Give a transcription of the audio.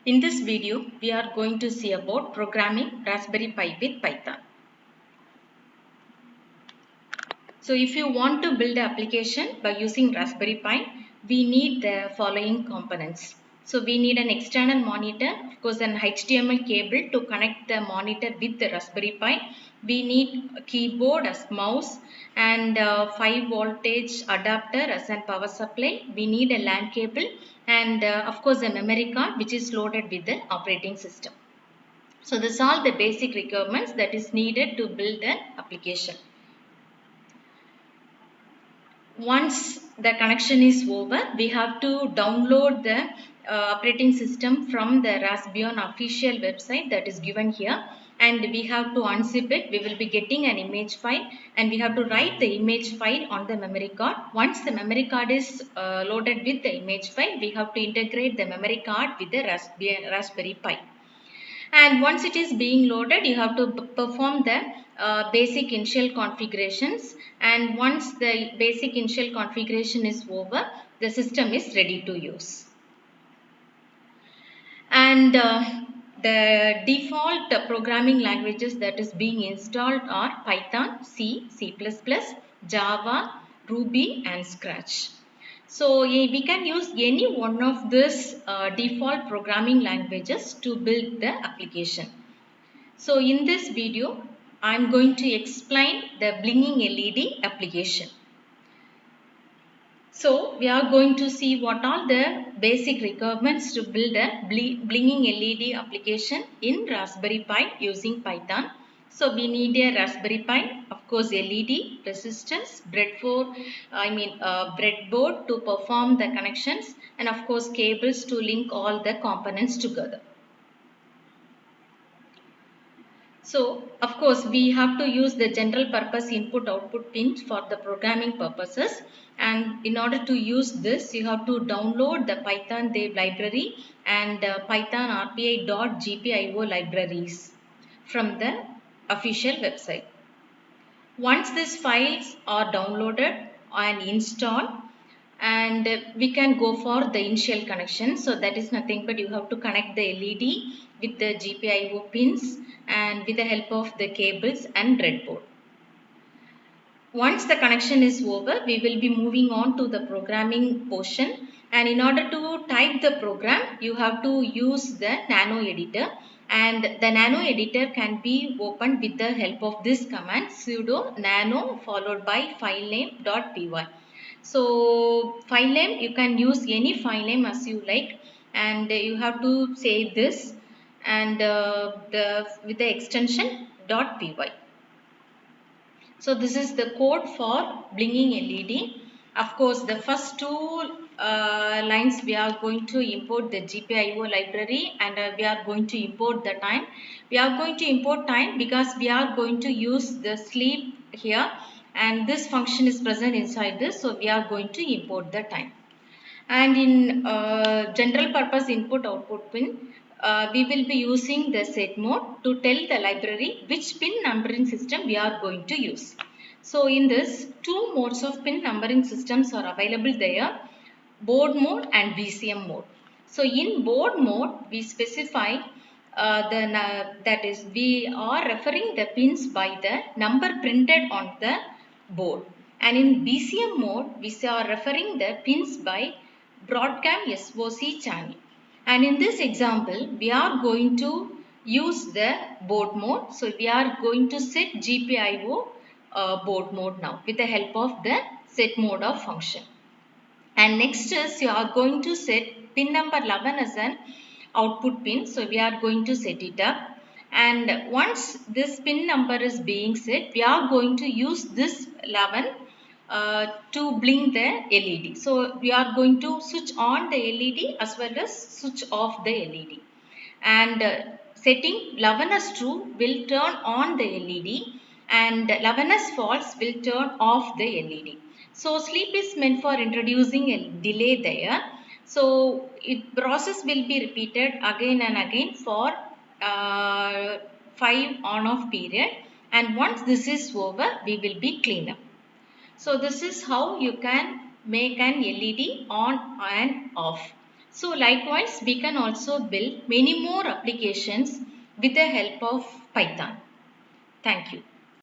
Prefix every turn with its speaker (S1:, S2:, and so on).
S1: In this video, we are going to see about programming Raspberry Pi with Python. So if you want to build an application by using Raspberry Pi, we need the following components. So we need an external monitor, of course an HDMI cable to connect the monitor with the Raspberry Pi. We need a keyboard as mouse and 5 voltage adapter as a power supply. We need a LAN cable and of course a memory card which is loaded with the operating system. So these are the basic requirements that is needed to build an application. Once the connection is over, we have to download the operating system from the Raspbian official website that is given here, and we have to unzip it. We will be getting an image file and we have to write the image file on the memory card. Once the memory card is loaded with the image file, we have to integrate the memory card with the Raspberry Pi. And once it is being loaded, you have to perform the basic initial configurations, and once the basic initial configuration is over, the system is ready to use. And the default programming languages that is being installed are Python, C, C++, Java, Ruby and Scratch. So we can use any one of these default programming languages to build the application. So in this video, I am going to explain the blinking LED application. So we are going to see what are the basic requirements to build a blinking LED application in Raspberry Pi using Python. So we need a Raspberry Pi, of course LED, resistors, breadboard to perform the connections, and of course cables to link all the components together. So, of course, we have to use the general purpose input output pins for the programming purposes, and in order to use this, you have to download the Python dev library and Python RPI.gpio libraries from the official website. Once these files are downloaded and installed, and we can go for the initial connection. So that is nothing but you have to connect the LED with the GPIO pins and with the help of the cables and breadboard. Once the connection is over, we will be moving on to the programming portion, and in order to type the program, you have to use the nano editor, and the nano editor can be opened with the help of this command sudo nano followed by filename.py. So file name, you can use any file name as you like, and you have to say this and with the extension .py. So this is the code for blinking LED. Of course, the first two lines we are going to import the GPIO library, and we are going to import the time. We are going to import time because we are going to use the sleep here, and this function is present inside this, so we are going to import the time. And in general purpose input output pin, we will be using the set mode to tell the library which pin numbering system we are going to use. So in this, two modes of pin numbering systems are available there, board mode and BCM mode. So in board mode, we specify that is, we are referring the pins by the number printed on the board, and in BCM mode, we are referring the pins by Broadcom SOC channel. And in this example, we are going to use the board mode. So we are going to set GPIO board mode now with the help of the set mode of function. And next is you are going to set pin number 11 as an output pin. So we are going to set it up. And once this pin number is being set, we are going to use this 11 to blink the LED. So we are going to switch on the LED as well as switch off the LED. And setting 11 as true will turn on the LED, and 11 as false will turn off the LED. So sleep is meant for introducing a delay there. So process will be repeated again and again for 5 on off period, and once this is over, we will be clean up. So this is how you can make an LED on and off. So likewise, we can also build many more applications with the help of Python. Thank you.